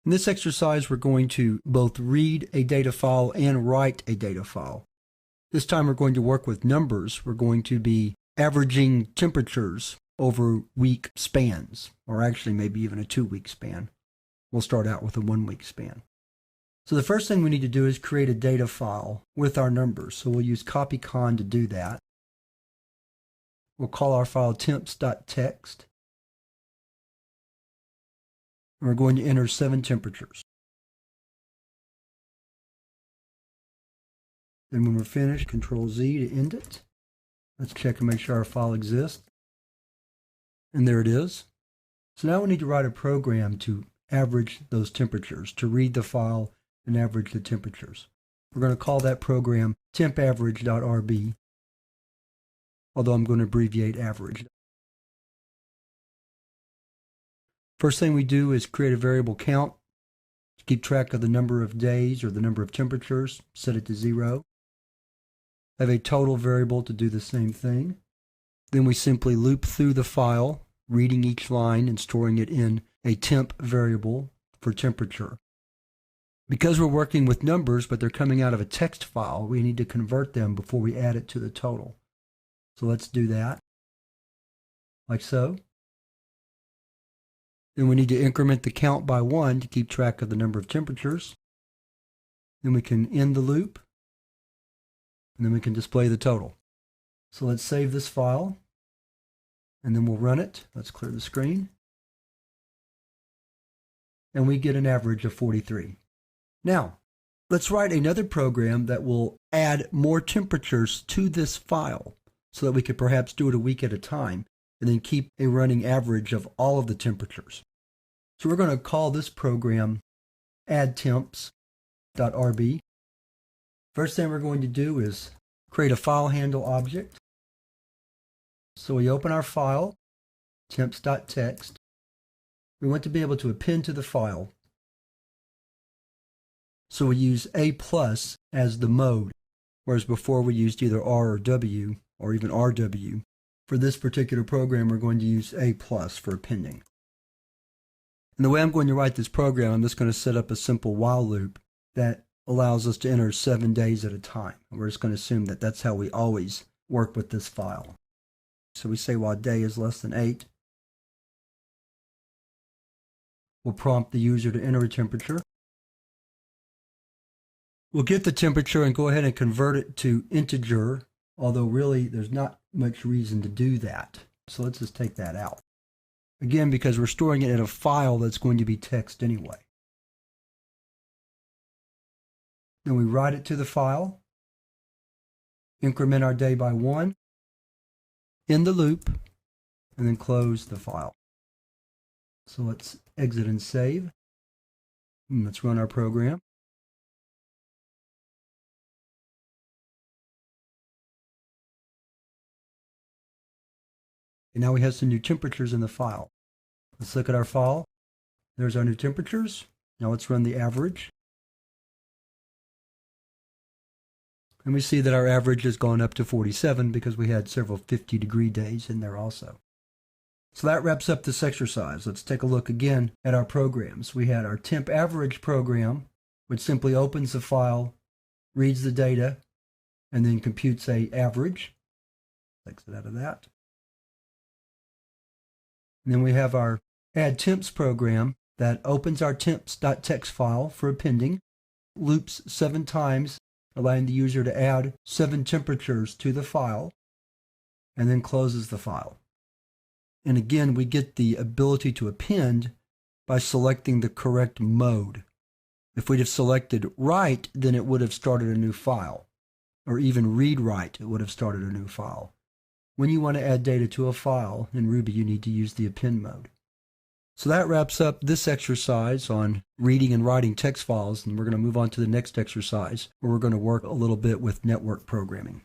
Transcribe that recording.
In this exercise, we're going to both read a data file and write a data file. This time we're going to work with numbers. We're going to be averaging temperatures over week spans, or actually maybe even a 2-week span. We'll start out with a 1-week span. So the first thing we need to do is create a data file with our numbers. So we'll use copycon to do that. We'll call our file temps.txt. And we're going to enter 7 temperatures. Then when we're finished, Control-Z to end it. Let's check and make sure our file exists. And there it is. So now we need to write a program to average those temperatures, to read the file and average the temperatures. We're going to call that program tempaverage.rb, although I'm going to abbreviate average. First thing we do is create a variable count to keep track of the number of days or the number of temperatures, set it to 0. Have a total variable to do the same thing. Then we simply loop through the file, reading each line and storing it in a temp variable for temperature. Because we're working with numbers, but they're coming out of a text file, we need to convert them before we add it to the total. So let's do that, like so. Then we need to increment the count by 1 to keep track of the number of temperatures. Then we can end the loop, and then we can display the total. So let's save this file, and then we'll run it. Let's clear the screen. And we get an average of 43. Now, let's write another program that will add more temperatures to this file so that we could perhaps do it a week at a time and then keep a running average of all of the temperatures. So we're going to call this program addTemps.rb. First thing we're going to do is create a file handle object. So we open our file, temps.txt. We want to be able to append to the file. So we use A+ as the mode, whereas before we used either R or W, or even RW. For this particular program, we're going to use A+ for appending. And the way I'm going to write this program, I'm just going to set up a simple while loop that allows us to enter 7 days at a time. And we're just going to assume that that's how we always work with this file. So we say while day is less than 8, we'll prompt the user to enter a temperature. We'll get the temperature and go ahead and convert it to integer, although really there's not much reason to do that. So let's just take that out. Again, because we're storing it in a file that's going to be text anyway. Then we write it to the file, increment our day by 1, end the loop, and then close the file. So let's exit and save. And let's run our program. And now we have some new temperatures in the file. Let's look at our file. There's our new temperatures. Now let's run the average. And we see that our average has gone up to 47 because we had several 50-degree days in there also. So that wraps up this exercise. Let's take a look again at our programs. We had our temp average program, which simply opens the file, reads the data, and then computes an average. Exit out of that. And then we have our addTemps program that opens our temps.txt file for appending, loops 7 times, allowing the user to add 7 temperatures to the file, and then closes the file. And again, we get the ability to append by selecting the correct mode. If we'd have selected write, then it would have started a new file, or even read write, it would have started a new file. When you want to add data to a file in Ruby, you need to use the append mode. So that wraps up this exercise on reading and writing text files, and we're going to move on to the next exercise where we're going to work a little bit with network programming.